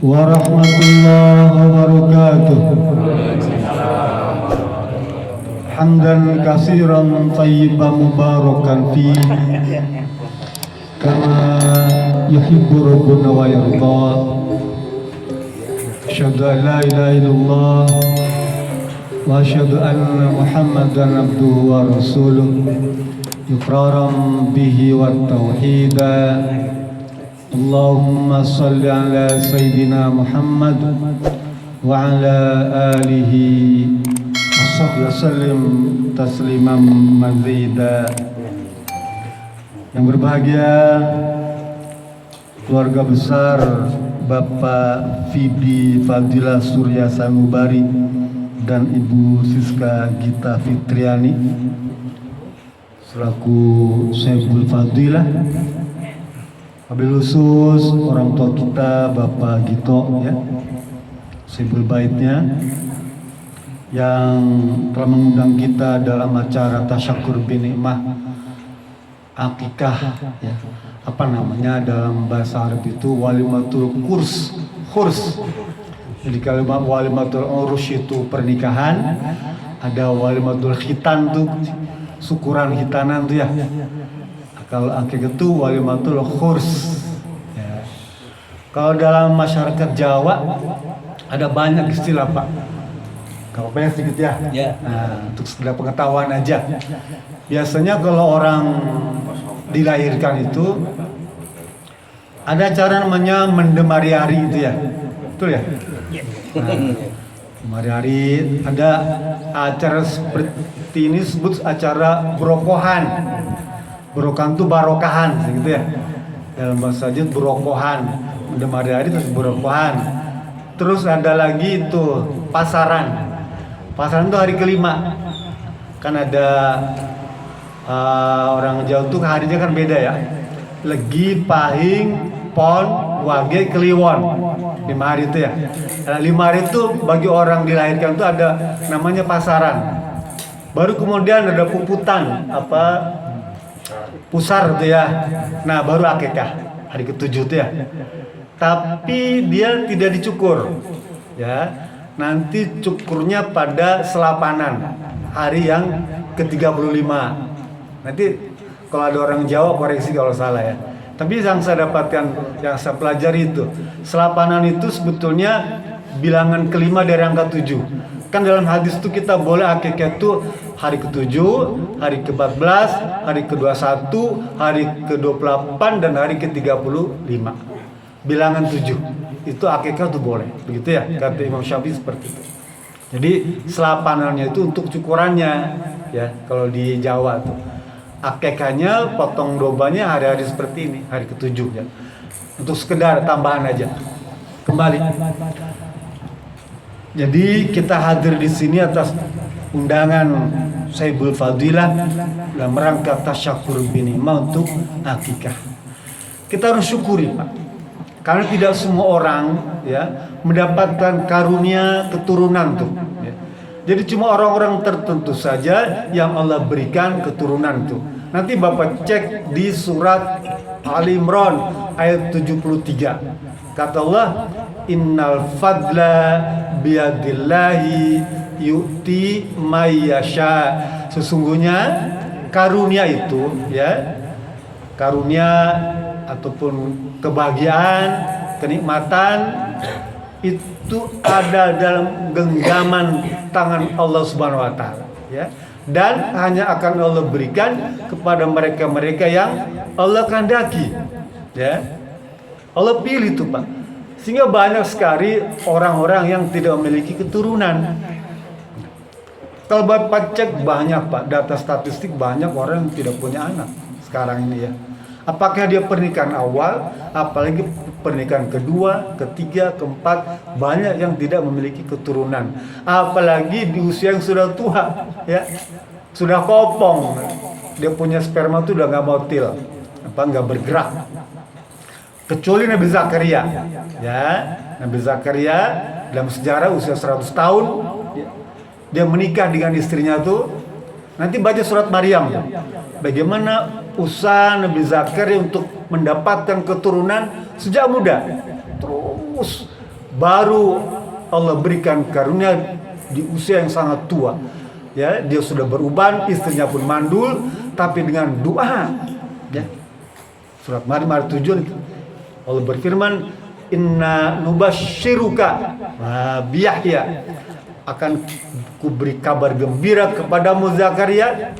warahmatullahi wabarakatuh. Hamdan katsiran thayyiban mubarakan fi kama yuhibbu rabbuna wa yarda. Asyhadu an la ilaha illallah wa asyhadu anna Muhammadan abduhu wa rasuluh iqraran bihi wa tauhida. Allahumma salli ala Sayyidina Muhammad wa ala alihi wa sallim tasliman mazida. Yang berbahagia keluarga besar Bapak Fidi Fadilah Surya Sanubari dan Ibu Siska Gita Fitriani selaku Syekhul Fadilah. Wabil khusus orang tua kita Bapak Gito ya, Syekhul Baitnya yang telah mengundang kita dalam acara Tasyakur Binikmah Akikah ya. Apa namanya dalam bahasa Arab itu walimatul kurs. Jadi kalau walimatul urus itu pernikahan, ada walimatul khitan tuh syukuran hitanan tuh ya. Kalau akikah itu walimatul khurs ya. Kalau dalam masyarakat Jawa ada banyak istilah Pak. Kalau banyak sedikit ya. Nah, untuk sekedar pengetahuan aja. Biasanya kalau orang dilahirkan itu ada acara namanya mendemari hari itu ya. Betul ya? Nah, hari ada acara seperti ini disebut acara berokohan. Berokohan itu barokahan gitu ya. Dalam bahasa Jawa berokohan, mendemari hari terus berokohan. Terus ada lagi itu pasaran. Pasaran itu hari kelima. Kan ada orang Jawa tuh harinya kan beda ya. Legi, Pahing, Pon, Wage, Kliwon. 5 hari itu ya. Nah, 5 hari itu bagi orang dilahirkan itu ada namanya pasaran. Baru kemudian ada puputan pusar itu ya. Nah, baru akikah hari ke-7 itu ya. Tapi dia tidak dicukur. Ya. Nanti cukurnya pada selapanan hari yang ke-35. Nanti kalau ada orang Jawa koreksi kalau salah ya. Tapi yang saya dapatkan, yang saya pelajari itu selapanan itu sebetulnya bilangan kelima dari angka 7. Kan dalam hadis itu kita boleh akikah itu hari ke-7, hari ke-14, hari ke-21, hari ke-28 dan hari ke-35. Bilangan 7 itu akikah itu boleh, begitu ya kata Imam Syafi'i seperti itu. Jadi selapanannya itu untuk cukurannya ya kalau di Jawa tuh. Akikahnya potong dombanya hari-hari seperti ini, hari ke-7 ya. Untuk sekedar tambahan aja. Kembali. Jadi kita hadir di sini atas undangan Syekhul Fadilah dalam rangka Tasyakur Binikmah untuk akikah. Kita harus syukuri Pak. Karena tidak semua orang ya mendapatkan karunia keturunan tuh. Ya. Jadi cuma orang-orang tertentu saja yang Allah berikan keturunan tuh. Nanti Bapak cek di surat Ali Imran ayat 73. Kata Allah, Innal fadla biadillahi yu'ti mayyasha. Sesungguhnya karunia itu ya, karunia ataupun kebahagiaan, kenikmatan itu ada dalam genggaman tangan Allah Subhanahu wa taala ya. Dan hanya akan Allah berikan kepada mereka-mereka yang Allah kehendaki ya. Allah pilih itu Pak. Sehingga banyak sekali orang-orang yang tidak memiliki keturunan. Kalau Bapak cek banyak Pak, data statistik banyak orang yang tidak punya anak sekarang ini ya. Apakah dia pernikahan awal, apalagi pernikahan kedua, ketiga, keempat, banyak yang tidak memiliki keturunan. Apalagi di usia yang sudah tua, ya, sudah kopong, dia punya sperma itu udah nggak motil, nggak bergerak. Kecuali Nabi Zakaria, ya, Nabi Zakaria dalam sejarah usia 100 tahun, dia menikah dengan istrinya tuh. Nanti baca surat Maryam, bagaimana usaha Nabi Zakaria untuk mendapatkan keturunan sejak muda. Terus baru Allah berikan karunia di usia yang sangat tua. Ya, dia sudah beruban, istrinya pun mandul, tapi dengan doa. Ya. Surat Maryam ayat 7 Allah berfirman, "Inna nubasyiruka bi Yahya." Akan kuberi kabar gembira kepadamu Zakaria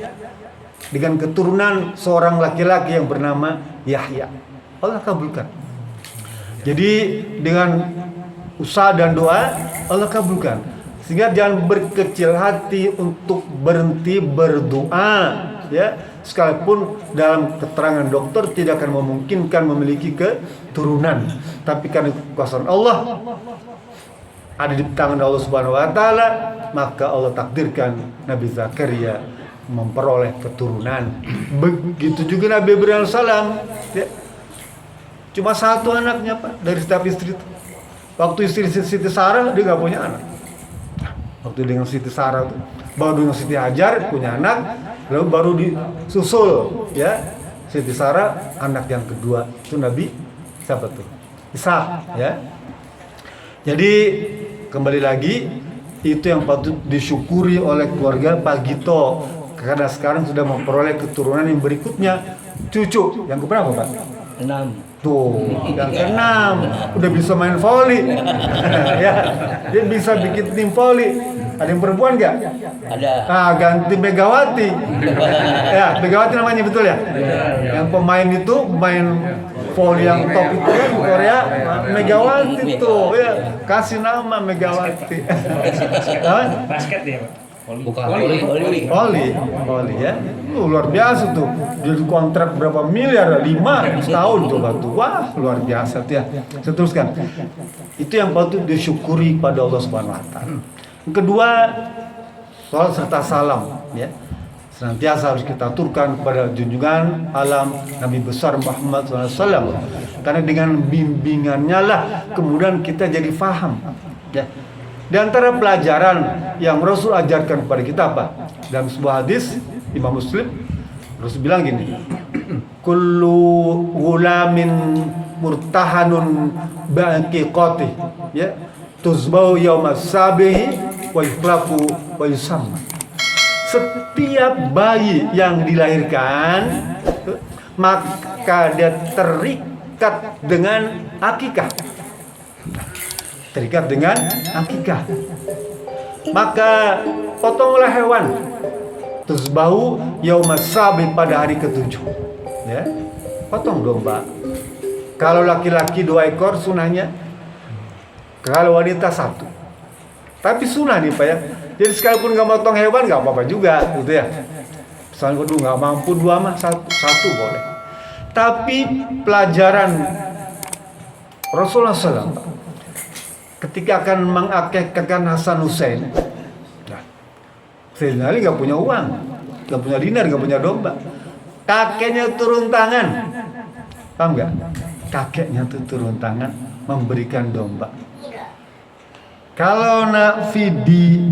dengan keturunan seorang laki-laki yang bernama Yahya. Allah kabulkan. Jadi dengan usaha dan doa Allah kabulkan. Sehingga jangan berkecil hati untuk berhenti berdoa, ya. Sekalipun dalam keterangan dokter tidak akan memungkinkan memiliki keturunan, tapi karena kekuasaan Allah ada di tangan Allah Subhanahu wa taala, maka Allah takdirkan Nabi Zakaria memperoleh keturunan. Begitu juga Nabi Ibrahim salam, ya. Cuma satu anaknya, Pak, dari setiap istri itu. Waktu istri Siti Sarah dia nggak punya anak. Waktu dengan Siti Sarah itu, baru dengan Siti Hajar punya anak, lalu baru disusul, ya, Siti Sarah anak yang kedua itu Nabi siapa tuh? Ishak, ya. Jadi kembali lagi itu yang patut disyukuri oleh keluarga Pak Gito karena sekarang sudah memperoleh keturunan yang berikutnya, cucu yang keberapa, Pak? 6. Tuh, yang ke-6 udah bisa main voli. Ya, dia bisa bikin tim voli. Ada yang perempuan nggak? Ada. Ah, ganti Megawati. Ya, Megawati namanya betul ya? Yang pemain itu main voli yang top itu kan di Korea, Megawati tuh. Ya, kasih nama Megawati. Basket dia, Pak. Bukan Voli ya. Luar biasa tuh. Dia kontrak berapa miliar? 5 setahun coba tuh. Wah, luar biasa tuh ya. Saya teruskan. Itu yang patut disyukuri pada Allah Subhanahu wa taala. Yang kedua, soal serta salam, ya. Senantiasa harus kita aturkan kepada junjungan alam Nabi besar Muhammad SAW. Karena dengan bimbingannya lah kemudian kita jadi faham, ya. Di antara pelajaran yang Rasul ajarkan kepada kita, Pak, dalam sebuah hadis Imam Muslim, Rasul bilang gini, kullu ghulamin murtahanun ba'aqiqati, ya, tuzbau yaumas sabihi wa yuflaku wa yusamma. Setiap bayi yang dilahirkan maka dia terikat dengan akikah. Terikat dengan akikah. Maka potonglah hewan. Tuzbahu yaumas sabi pada hari ke-7. Ya. Potong domba. Kalau laki-laki 2 ekor sunahnya. Kalau wanita 1. Tapi sunah nih, Pak, ya. Jadi sekalipun nggak potong hewan nggak apa-apa juga, gitu ya. Misalnya kedua nggak mampu 2 mah satu boleh. Tapi pelajaran Rasulullah SAW ketika akan mengakekkan Hasan Hussein, nah, Sayyidina Ali nggak punya uang, nggak punya dinar, nggak punya domba. Kakeknya turun tangan, paham nggak? Kakeknya tuh turun tangan memberikan domba. Kalau nak fidi,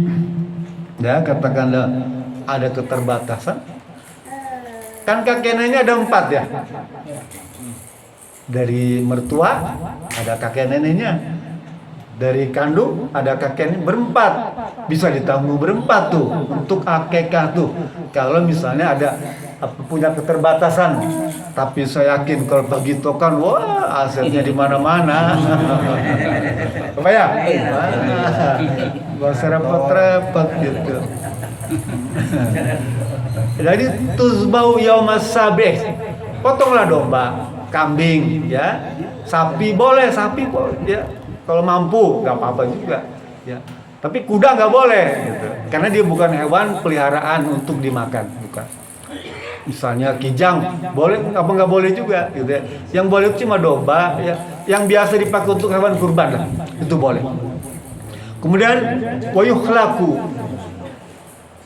ya katakanlah ada keterbatasan, kan kakek neneknya ada 4 ya. Dari mertua ada kakek neneknya. Dari kandung ada kakek berempat, bisa ditanggung berempat tuh untuk akekah tuh. Kalau misalnya ada punya keterbatasan, tapi saya yakin kalau begitu kan, wah asetnya di mana-mana. Apa ya? Gak usah repot-repot gitu. Jadi tuzbau yaumas sabih, potonglah domba, kambing, ya, sapi boleh, ya. Kalau mampu nggak apa-apa juga, ya. Tapi kuda nggak boleh, gitu. Karena dia bukan hewan peliharaan untuk dimakan, bukan. Misalnya kijang boleh, apa nggak boleh juga, gitu ya. Yang boleh cuma domba, ya. Yang biasa dipakai untuk hewan kurban lah, itu boleh. Kemudian wayukhlaku,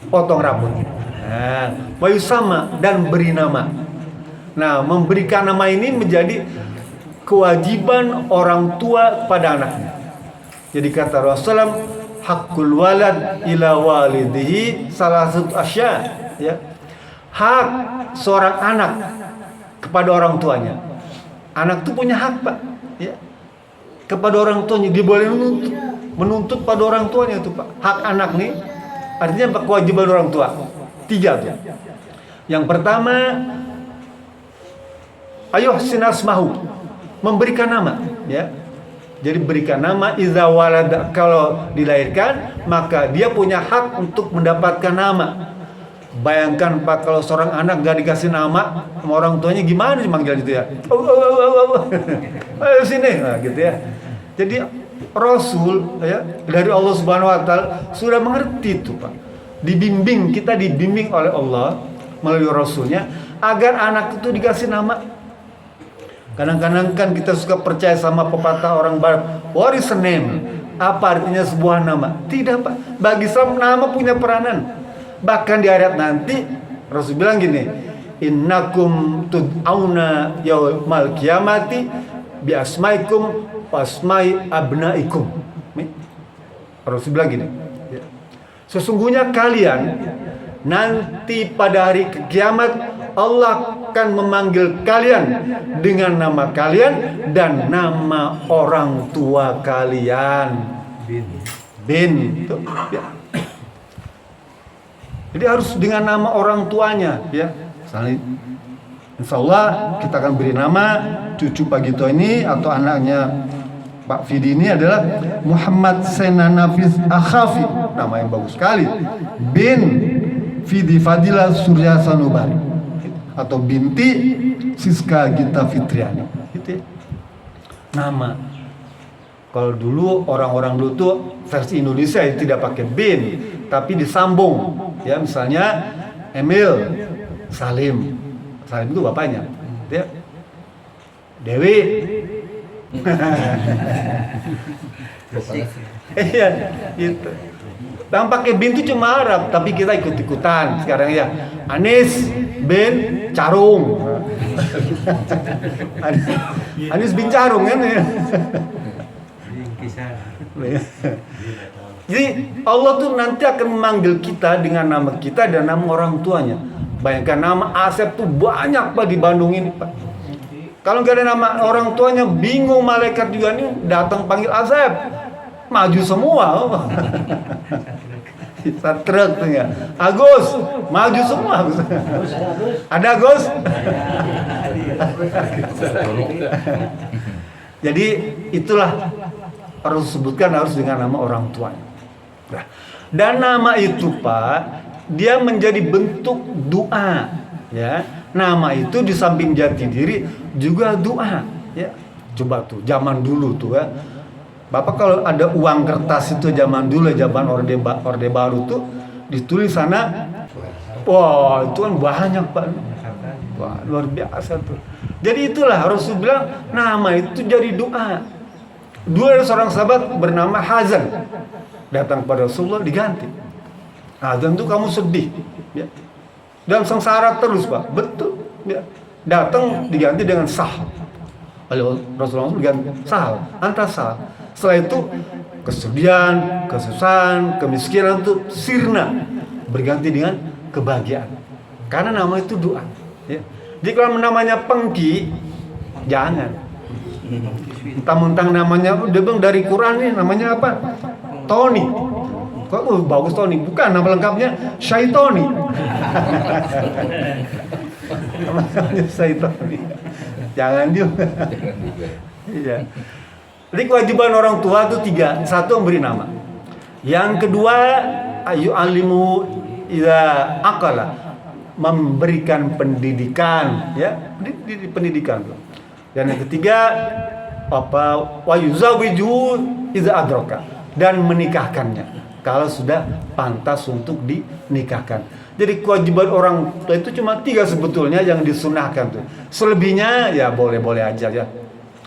potong rambut, nah, wayusama dan beri nama. Nah, memberikan nama ini menjadi kewajiban orang tua pada anaknya. Jadi kata Rasulullah, hakul walad ila walidihi salah satu asya, ya. Hak seorang anak kepada orang tuanya. Anak itu punya hak, Pak, ya. kepada orang tuanya, dia boleh menuntut pada orang tuanya itu Pak. Hak anak nih artinya apa? Kewajiban orang tua. 3 tuh. Yang pertama, ayo sinasmahu, memberikan nama, ya. Jadi berikan nama iza walada, kalau dilahirkan maka dia punya hak untuk mendapatkan nama. Bayangkan Pak, kalau seorang anak gak dikasih nama sama orang tuanya, gimana sih manggil gitu ya? Ayo sini, nah, gitu ya. Jadi Rasul ya dari Allah Subhanahu Wa Taala sudah mengerti itu Pak. Dibimbing, kita dibimbing oleh Allah melalui Rasulnya agar anak itu dikasih nama. Kadang-kadang kan kita suka percaya sama pepatah orang Barat, what is a name? Apa artinya sebuah nama? Tidak Pak, bagi Islam nama punya peranan. Bahkan di ayat nanti Rasul bilang gini, innakum tud'auna yaumal qiyamati bi asmaikum wasmai abnaikum. Rasul bilang gini, sesungguhnya kalian nanti pada hari kiamat Allah akan memanggil kalian dengan nama kalian dan nama orang tua kalian. Bin. Tuh, ya. Jadi harus dengan nama orang tuanya, ya. Insya Allah kita akan beri nama cucu Pak Gito ini atau anaknya Pak Fidi ini adalah Muhammad Senanafis Akhafi, nama yang bagus sekali. Bin Fidi Fadila Surya Sanubari atau binti Siska Gita Fitriani. Gitu ya. Nama. Kalau dulu orang-orang dulu tuh versi Indonesia itu tidak pakai bin, tapi disambung. Ya misalnya Emil, Salim. Salim itu bapaknya. Gitu ya. Dewi. Iya, gitu. Yang pakai bin itu cuma Arab, tapi kita ikut-ikutan sekarang ya. Anis bin Carung. Anis bin Carung kan ya. Jadi Allah tuh nanti akan memanggil kita dengan nama kita dan nama orang tuanya. Bayangkan nama Asep tuh banyak Pak di Bandung ini Pak. Kalau nggak ada nama orang tuanya, bingung malaikat juga nih datang panggil Asep, maju semua. Kita truk tuh ya. Agus, maju semua. Ada Agus? Jadi itulah harus disebutkan harus dengan nama orang tuanya. Nah, dan nama itu Pak, dia menjadi bentuk doa, ya. Nama itu di samping jati diri juga doa, ya. Coba tuh zaman dulu tuh ya. Bapak kalau ada uang kertas itu zaman dulu, zaman Orde Baru tuh ditulis sana, wah itu kan banyak Pak. Wah, luar biasa tuh. Jadi itulah Rasul bilang nama itu jadi doa. Dulu ada seorang sahabat bernama Hazan, datang pada Rasulullah diganti. Hazan tuh kamu sedih, ya. Dan sengsara terus Pak, betul. Ya. Datang diganti dengan Sahal. Lalu Rasulullah diganti Sahal, antar Sahal. Setelah itu kesedihan, kesusahan, kemiskinan itu sirna, berganti dengan kebahagiaan. Karena nama itu doa. Ya. Jadi kalau namanya Pengki, jangan. Mentang-mentang namanya dia bilang dari Quran nih, namanya apa? Tony. Kok bagus Tony? Bukan, nama lengkapnya Syaitoni. Namanya Syaitoni. Jangan juga. Iya. Jadi kewajiban orang tua itu 3. 1 memberi nama. Yang kedua, ayu alimu ida akala, memberikan pendidikan, ya, pendidikan. Dan yang ketiga, apa wa yuzawiju iza adroka, dan menikahkannya kalau sudah pantas untuk dinikahkan. Jadi kewajiban orang tua itu cuma 3 sebetulnya yang disunahkan tuh. Selebihnya ya boleh-boleh aja ya.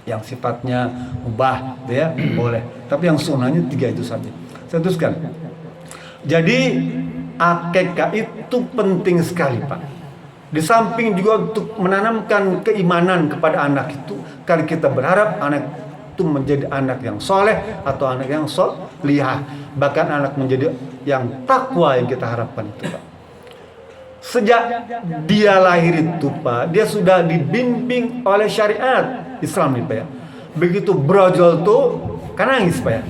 Yang sifatnya mubah ya boleh. Tapi yang sunnahnya 3 itu saja. Saya teruskan. Jadi akekah itu penting sekali Pak. Di samping juga untuk menanamkan keimanan kepada anak itu, kalau kita berharap anak itu menjadi anak yang soleh atau anak yang solihah, bahkan anak menjadi yang takwa yang kita harapkan itu Pak. Sejak dia lahir itu Pak, dia sudah dibimbing oleh syariat Islam nih Pak ya. begitu brojol tuh kan nangis Pak ya.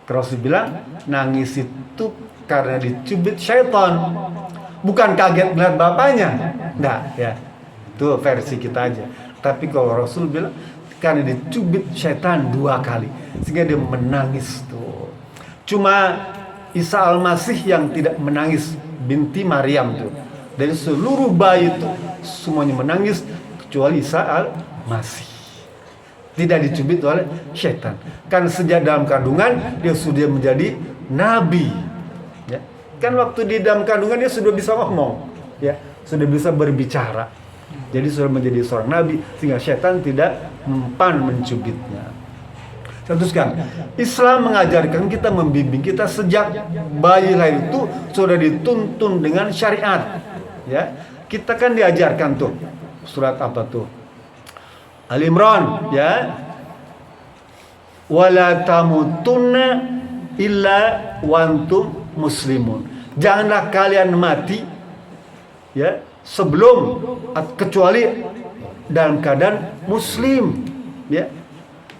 Rasul bilang nangis itu karena dicubit syaitan, bukan kaget melihat bapaknya. Enggak ya, itu versi kita aja. Tapi kalau Rasul bilang karena dicubit syaitan 2 kali sehingga dia menangis tuh. Cuma Isa Al-Masih yang tidak menangis, binti Maryam tuh. Dari seluruh bayi itu semuanya menangis kecuali Isa Al-Masih. Tidak dicubit oleh syaitan. Kan sejak dalam kandungan dia sudah menjadi nabi. Ya. Kan waktu di dalam kandungan dia sudah bisa ngomong, ya, sudah bisa berbicara. Jadi sudah menjadi seorang nabi sehingga syaitan tidak mempan mencubitnya. Saya teruskan, Islam mengajarkan kita, membimbing kita sejak bayi lahir itu sudah dituntun dengan syariat. Ya, kita kan diajarkan tuh surat apa tuh? Ali Imran, ya. Wala tamutunna illa wantum muslimun. Janganlah kalian mati, ya, sebelum kecuali dalam keadaan muslim, ya.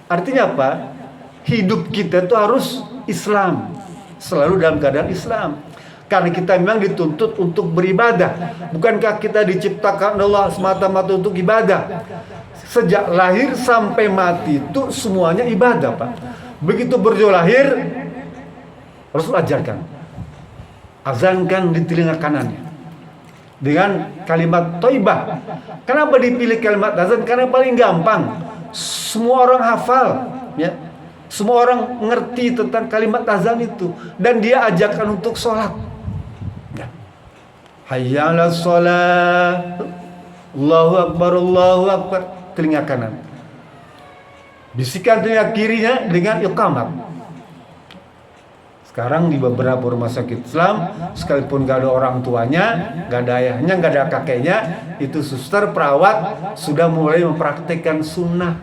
Artinya apa? Hidup kita itu harus Islam, selalu dalam keadaan Islam. Karena kita memang dituntut untuk beribadah. Bukankah kita diciptakan Allah semata-mata untuk ibadah? Sejak lahir sampai mati itu semuanya ibadah, Pak. Begitu berjauh lahir, Rasul ajarkan, azankan di telinga kanannya dengan kalimat thayyibah. Kenapa dipilih kalimat azan? Karena paling gampang. Semua orang hafal, ya. Semua orang ngerti tentang kalimat azan itu dan dia ajarkan untuk sholat. Ya. Hayya 'alas shalah. Allahu akbar, Allahu akbar. Telinga kanan. Bisikan telinga kirinya dengan iqamat. Sekarang di beberapa rumah sakit Islam, sekalipun gak ada orang tuanya, gak ada ayahnya, gak ada kakeknya, itu suster, perawat sudah mulai mempraktikkan sunnah.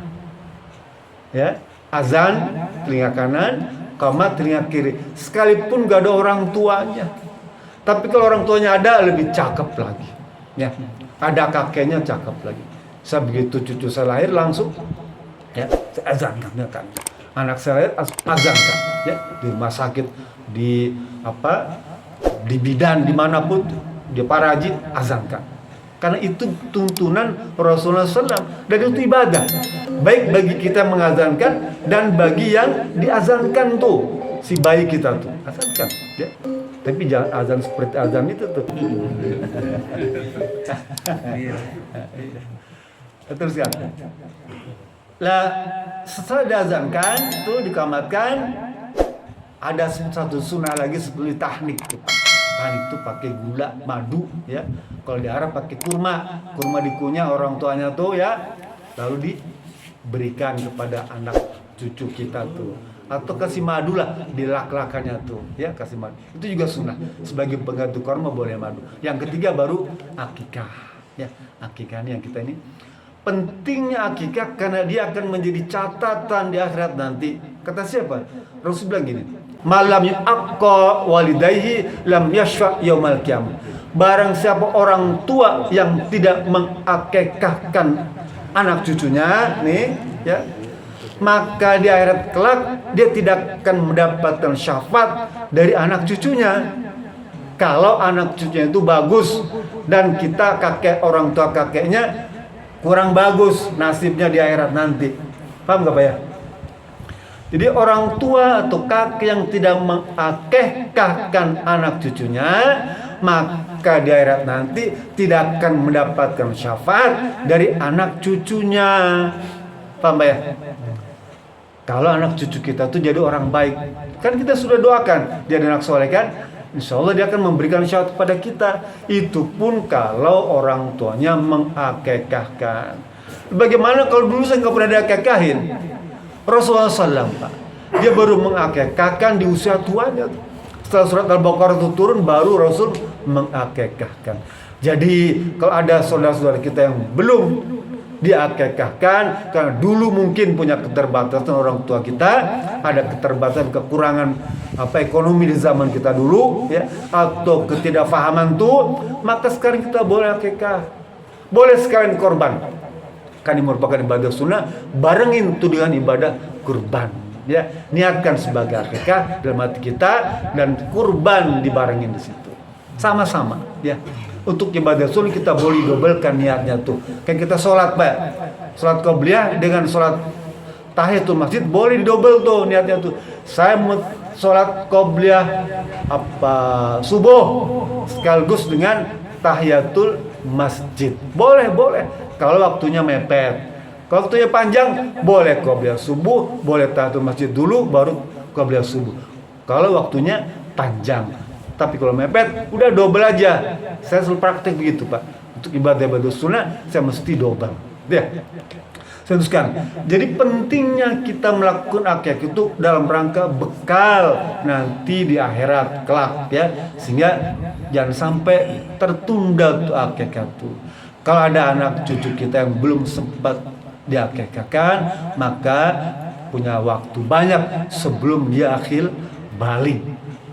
Ya, azan telinga kanan, iqamat telinga kiri. Sekalipun gak ada orang tuanya. Tapi kalau orang tuanya ada, lebih cakep lagi. Ya, ada kakeknya cakep lagi. Saya begitu cucu saya lahir langsung, ya, saya azankan kan. Anak saya lahir azankan, ya, di rumah sakit, di apa, di bidan, dimanapun, di Paraji azankan. Karena itu tuntunan Rasulullah SAW dan itu ibadah. Baik bagi kita mengazankan dan bagi yang diazankan tuh si bayi kita tuh azankan, ya. Tapi jangan azan seperti azan itu tuh. Teruskan. Lah, setelah diazankan itu dikamatkan, ada satu sunnah lagi seperti tahnik. Tahnik itu pakai gula, madu, ya. Kalau di Arab pakai kurma, kurma dikunyah orang tuanya tuh, ya, lalu diberikan kepada anak cucu kita tuh. Atau kasih madu lah di lak-lakannya tuh, ya, kasih madu. Itu juga sunnah. Sebagai pengganti kurma boleh madu. Yang ketiga baru akikah, ya. Akikah ini yang kita ini pentingnya akikah karena dia akan menjadi catatan di akhirat nanti. Kata siapa? Rasul bilang gini, malam yu'aqqa walidayhi lam yashfa' yaumal qiyamah. Barang siapa orang tua yang tidak mengakikahkan anak cucunya nih, ya, maka di akhirat kelak dia tidak akan mendapatkan syafaat dari anak cucunya. Kalau anak cucunya itu bagus dan kita kakek, orang tua kakeknya kurang bagus nasibnya di akhirat nanti. Paham gak Pak ya? Jadi orang tua atau kakek yang tidak mengakikahkan anak cucunya, maka di akhirat nanti tidak akan mendapatkan syafaat dari anak cucunya. Paham Pak ya? Kalau anak cucu kita tuh jadi orang baik, kan kita sudah doakan jadi anak soleh kan? Insya Allah dia akan memberikan syafaat kepada kita. Itu pun kalau orang tuanya mengakikahkan. Bagaimana kalau dulu saya nggak pernah diakikahin? Rasulullah SAW, Pak, dia baru mengakikahkan di usia tuanya. Setelah surat Al-Baqarah itu turun, baru Rasul mengakikahkan. Jadi kalau ada saudara-saudara kita yang belum diakikahkan karena dulu mungkin punya keterbatasan orang tua kita, ada keterbatasan kekurangan ekonomi di zaman kita dulu, ya, atau ketidakfahaman tuh, maka sekarang kita boleh akikah, boleh sekalian korban. kan ini merupakan ibadah sunnah, barengin itu dengan ibadah kurban. Ya, niatkan sebagai akikah dalam hati kita dan kurban dibarengin di situ. Sama-sama, ya. Untuk ibadah sunnah kita boleh dobelkan niatnya tuh. Kayak kita sholat, Pak. Sholat qobliyah dengan sholat tahiyatul masjid boleh didobel tuh niatnya tuh. Saya mau sholat qobliyah subuh sekaligus dengan tahiyatul masjid. Boleh. Kalau waktunya mepet. Kalau waktunya panjang, boleh qobliyah subuh, boleh tahiyatul masjid dulu, baru qobliyah subuh. Kalau waktunya panjang. Tapi kalau mepet, udah double aja. Saya selalu praktek begitu, Pak. Untuk ibadah sunnah, saya mesti double. Ya. Saya teruskan. Jadi pentingnya kita melakukan akikah itu dalam rangka bekal nanti di akhirat kelak, ya. Sehingga jangan sampai tertunda tuh akikah itu. Kalau ada anak cucu kita yang belum sempat diakikahkan, maka punya waktu banyak sebelum dia akhir balik.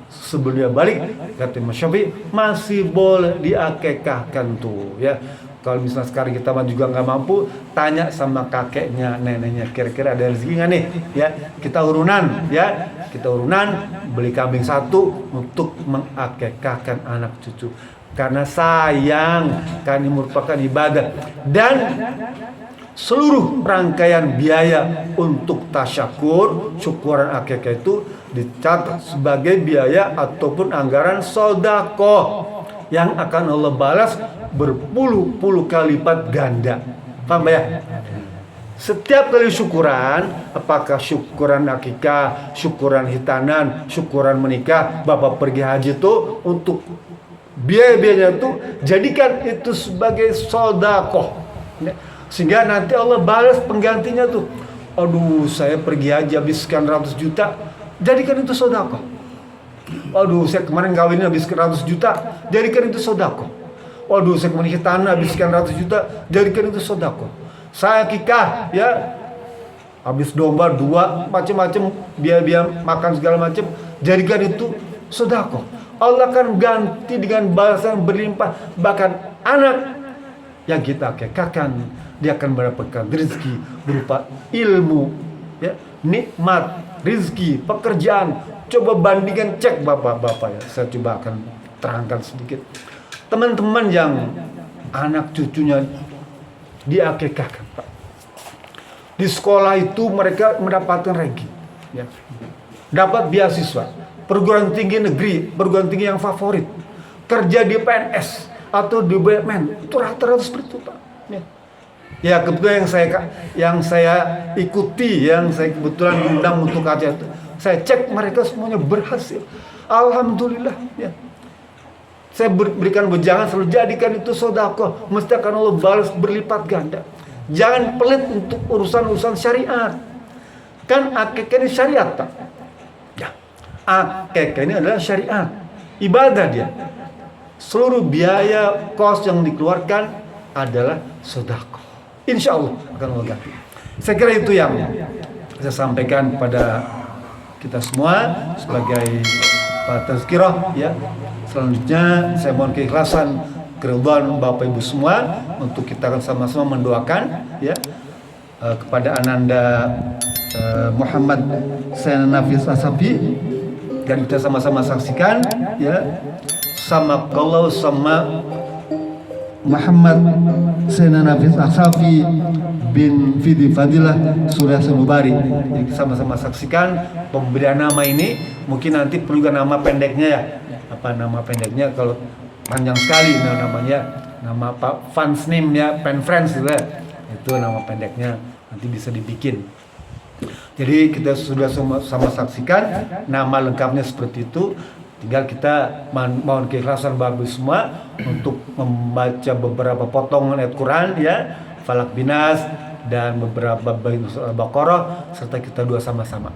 Sebelum dia balik, kata Imam Syafi'i, masih boleh diakikahkan tuh, ya. Kalau misalnya sekarang kita juga nggak mampu, tanya sama kakeknya, neneknya, kira-kira ada rezeki nggak nih? Ya, kita urunan, beli kambing satu untuk mengakikahkan anak cucu. Karena sayang, kan ini merupakan ibadah dan seluruh rangkaian biaya untuk tasyakur, syukuran akikah itu dicatat sebagai biaya ataupun anggaran sedekah yang akan Allah balas berpuluh-puluh kali lipat ganda. Paham ya? Setiap kali syukuran, apakah syukuran akikah, syukuran hitanan, syukuran menikah, Bapak pergi haji itu untuk biaya-biayanya itu jadikan itu sebagai sedekah. Sehingga nanti Allah balas penggantinya tuh. Aduh, saya pergi haji habis sekian ratus juta, jadikan itu sedekah. Aduh, saya kemarin kawin habis sekian ratus juta, jadikan itu sedekah. Waduh, saya kemarin tanah habis sekian ratus juta, jadikan itu sedekah. Saya akikah, ya, habis domba 2, macam-macam biaya makan segala macam, jadikan itu sedekah. Allah akan ganti dengan balasan berlimpah. Bahkan anak yang kita akikahkan, dia akan mendapatkan rezeki berupa ilmu, ya, nikmat, rezeki, pekerjaan. Coba bandingkan, cek bapak-bapak, ya. Saya coba akan terangkan sedikit. Teman-teman yang anak cucunya diakikahkan, Pak. Di sekolah itu mereka mendapatkan ranking, ya. Dapat beasiswa. Perguruan tinggi negeri, perguruan tinggi yang favorit, kerja di PNS atau di BUMN, itu rata-rata seperti itu, Pak. Ya, kebetulan yang saya ikuti, yang saya kebetulan diundang untuk kajian itu, saya cek mereka semuanya berhasil. Alhamdulillah, ya. Saya berikan wejangan, selalu jadikan itu sedekah, mesti akan Allah balas berlipat ganda. Jangan pelit untuk urusan-urusan syariat. Kan akikah ini syariat, Pak. Akikah ini adalah syariat, ibadah dia. Seluruh biaya kos yang dikeluarkan adalah sedekah. Insya Allah akan Allah ganti. Saya kira itu yang saya sampaikan kepada kita semua sebagai tazkirah, ya. Selanjutnya saya mohon keikhlasan, keridhaan Bapak Ibu semua untuk kita akan sama-sama mendoakan, ya, kepada Ananda Muhammad Sayyidina Nafis Asafi. Dan kita sama-sama saksikan, ya, sama kalau sama Muhammad Sayyidina Nafis Asafi bin Fidi Fadilah Surya Sanubari. Jadi sama-sama saksikan pemberian nama ini. Mungkin nanti perlu nama pendeknya, ya. Apa nama pendeknya? Kalau panjang sekali namanya, nama Pak fans name, ya, pen friends gitu, ya. Itu nama pendeknya, nanti bisa dibikin. Jadi kita sudah sama saksikan nama lengkapnya seperti itu. Tinggal kita mohon keikhlasan bagus semua untuk membaca beberapa potongan ayat Quran, ya, Falak Binas dan beberapa bait Al-Baqarah, serta kita dua sama-sama.